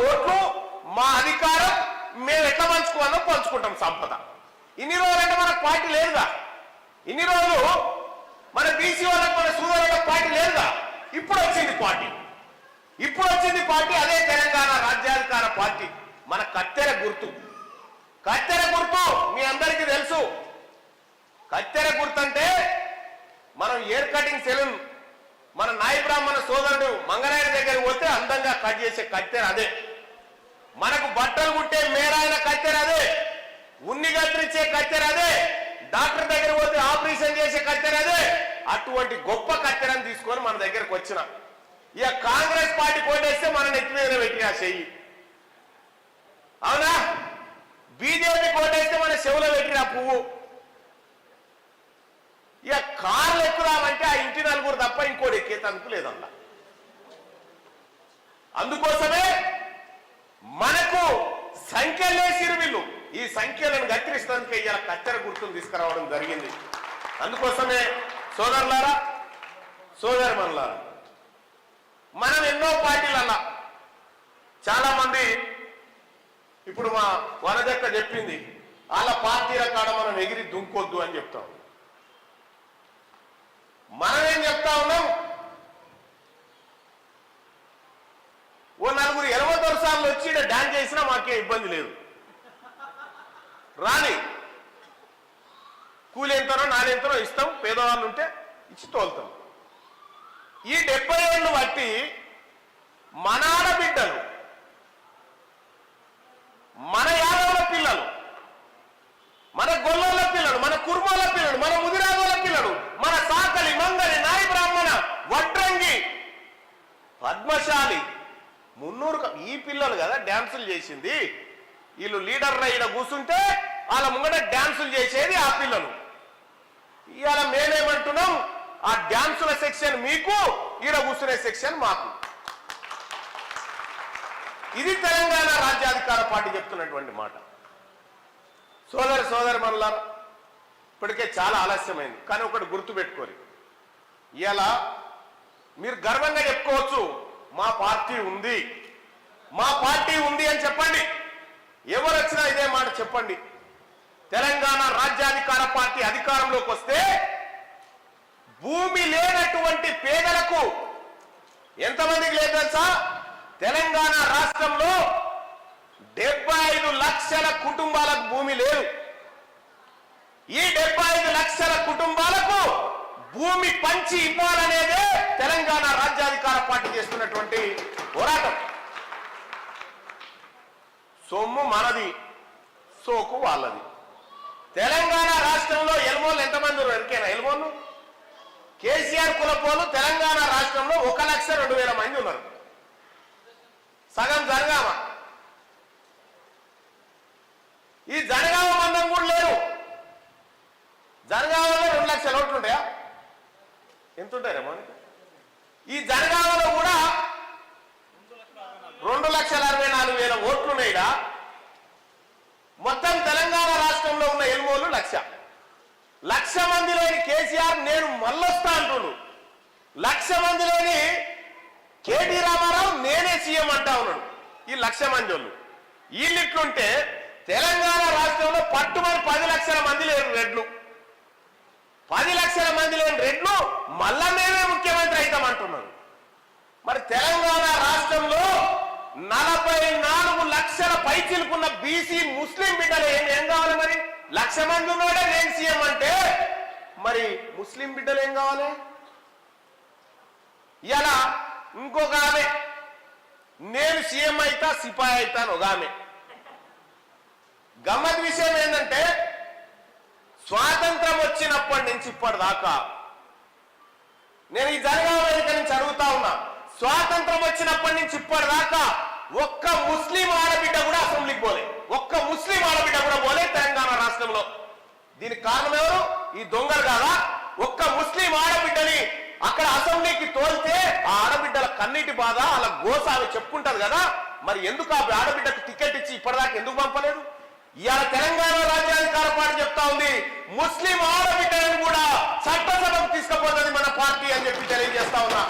ఓట్లు మా అధికారం మేము ఎట్లా పంచుకోవాలో పంచుకుంటాం సంపద. ఇన్ని రోజులంటే మనకు పార్టీ లేదుగా, ఇన్ని రోజులు మన బీసీ వాళ్ళకి మన సూర్యులకు పార్టీ లేదుగా. ఇప్పుడు వచ్చింది పార్టీ, ఇప్పుడు వచ్చింది పార్టీ, అదే తెలంగాణ రాజ్యాధికార పార్టీ. మన కత్తెర గుర్తు, కత్తెర గుర్తు మీ అందరికీ తెలుసు. కత్తెర గుర్తు అంటే మనం ఎయిర్ కటింగ్ సెలూన్ మన నాయ బ్రాహ్మణ సోదరుడు మంగళాయన దగ్గరికి పోతే అందంగా కట్ చేసే కత్తెర అదే. మనకు బట్టలు కుట్టే మేరాయన కత్తెర అదే, ఉన్ని కత్తిరించే కత్తెర అదే, డాక్టర్ దగ్గర పోతే ఆపరేషన్ చేసే కత్తెర అదే. అటువంటి గొప్ప కత్తెరను తీసుకొని మన దగ్గరకు వచ్చిన ఇక కాంగ్రెస్ పార్టీ కోటేస్తే మన నెత్తి మీద పెట్టిన చెయ్యి, అవునా? బీజేపీ కోటేస్తే మన చెవులో పెట్టిన పువ్వు. ఇక కార్లు ఎక్కుదామంటే ఆ ఇంటి నలుగురు తప్ప ఇంకోటి ఎక్కేతందుకు లేదల్లా. అందుకోసమే మనకు సంఖ్యలు వేసిరు వీళ్ళు. ఈ సంఖ్యలను గట్టిరిస్తానికి ఇలా కత్తెర గుర్తును తీసుకురావడం జరిగింది. అందుకోసమే సోదరులారా, సోదరిమణులారా, మనం ఎన్నో పార్టీలన్నా చాలా మంది ఇప్పుడు మా వనజక్క చెప్పింది, వాళ్ళ పార్టీల కాడ మనం ఎగిరి దుంకొద్దు అని చెప్తాం. మనమేం చెప్తా ఉన్నాం, ఓ నలుగురు 20 దొరసార్లు వచ్చి డాన్స్ చేసినా మాకే ఇబ్బంది లేదు, రాని కూలి ఎంతనో నానెంతనో ఇస్తాం, పేదవాళ్ళు ఉంటే ఇచ్చి తోలుతాం. ఈ 70 ఏళ్ళు బట్టి మన ఆడబిడ్డలు, మన యాదవుల పిల్లలు, మన గొల్లోళ్ళ పిల్లలు, మన కుర్మోళ్ళ పిల్లలు, మన ముదిరాజుల పిల్లలు, మన సాకలి మంగలి నాయ బ్రాహ్మణ వడ్రంగి పద్మశాలి 300 ఈ పిల్లలు కదా డ్యాన్సులు చేసింది. వీళ్ళు లీడర్ ఈడ కూర్చుంటే వాళ్ళ ముంగట డ్యాన్సులు చేసేది ఆ పిల్లలు. ఇవాళ మేమేమంటున్నాం, ఆ డ్యాన్సుల సెక్షన్ మీకు, ఈడ కూర్చునే సెక్షన్ మాకు. ఇది తెలంగాణ రాజ్యాధికార పార్టీ చెప్తున్నటువంటి మాట. సోదరిమణులారా, ఇప్పటికే చాలా ఆలస్యమైంది, కానీ ఒకటి గుర్తుపెట్టుకోరు, ఇవాళ మీరు గర్వంగా చెప్పుకోవచ్చు, మా పార్టీ ఉంది, మా పార్టీ ఉంది అని చెప్పండి. ఎవరు వచ్చినా ఇదే మాట చెప్పండి. తెలంగాణ రాజ్యాధికార పార్టీ అధికారంలోకి వస్తే భూమి లేనటువంటి పేదలకు ఎంతమందికి లేదు తెలుసా? తెలంగాణ రాష్ట్రంలో 75 లక్షల కుటుంబాలకు భూమి లేదు. ఈ 75 లక్షల కుటుంబాలకు భూమి పంచి ఇవ్వాలనేదే తెలంగాణ రాజ్యాధికార పార్టీ చేస్తున్నటువంటి పోరాటం. సొమ్ము మనది, సోకు వాళ్ళది. తెలంగాణ రాష్ట్రంలో ఎల్మోళ్ళు ఎంతమంది ఉన్నారు? ఎరికేనా ఎల్మోళ్ళు? కేసీఆర్ కులపోలు తెలంగాణ రాష్ట్రంలో 1,02,000 మంది ఉన్నారు. సగం జనగామ. ఈ జనగామ మందం కూడా లేరు. జనగామలో 2 లక్షల ఓట్లు ఉంటాయా? ఎంత ఉంటాయా మనకి? ఈ జనగామలో కూడా 2,64,000 ఓట్లున్నాయిడా. మొత్తం తెలంగాణ రాష్ట్రంలో ఉన్న ఎల్మోలు 1,00,000 మందిలోని కేసీఆర్ నేను మళ్ళొస్తా అంటుడు. 1,00,000 మందిలోని కేటీ రామారావు నేనే సీఎం అంటా ఉన్నాడు. ఈ 1,00,000 మంది వాళ్ళు. వీళ్ళిట్లుంటే తెలంగాణ రాష్ట్రంలో పట్టుమని 10 లక్షల మంది లేరు రెడ్లు. 10 లక్షల మంది లేని రెడ్లు మళ్ళా మేమే ముఖ్యమంత్రి అవుతామంటున్నారు. మరి తెలంగాణ రాష్ట్రంలో 44 లక్షల పైచిలుకున్న బీసీ ముస్లిం బిడ్డలు ఏం కావాలి? మరి 1,00,000 మంది ఉన్నాడే నేను సీఎం అంటే మరి ముస్లిం బిడ్డలు ఏం కావాలి? ఇలా ఇంకొక ఆమె నేను సీఎం అయితా సిపాయి అవుతాను ఒక ఆమె. గమ్మత్ విషయం ఏంటంటే స్వాతంత్రం వచ్చినప్పటి నుంచి ఇప్పటిదాకా నేను ఈ జనగామ వేదిక నుంచి అడుగుతా ఉన్నా, స్వాతంత్రం వచ్చినప్పటి నుంచి ఇప్పటిదాకా ఒక్క ముస్లిం ఆడబిడ్డ కూడా అసెంబ్లీకి పోలే, ఒక్క ముస్లిం ఆడబిడ్డ కూడా పోలే తెలంగాణ రాష్ట్రంలో. దీనికి కారణం ఎవరు? ఈ దొంగలు కాదా? ఒక్క ముస్లిం ఆడబిడ్డని అక్కడ అసెంబ్లీకి తోలితే ఆ ఆడబిడ్డల కన్నీటి బాధ అలా గోస ఆమె చెప్పుకుంటారు కదా. మరి ఎందుకు ఆ ఆడబిడ్డకు టికెట్ ఇచ్చి ఇప్పటిదాకా ఎందుకు పంపలేదు? ఇవాళ తెలంగాణ రాజ్యాధికార పార్టీ చెప్తా ఉంది, ముస్లిం ఆడబిడ్డలను కూడా చట్టసభకు తీసుకుపోతుంది మన పార్టీ అని చెప్పి తెలియజేస్తా ఉన్నా.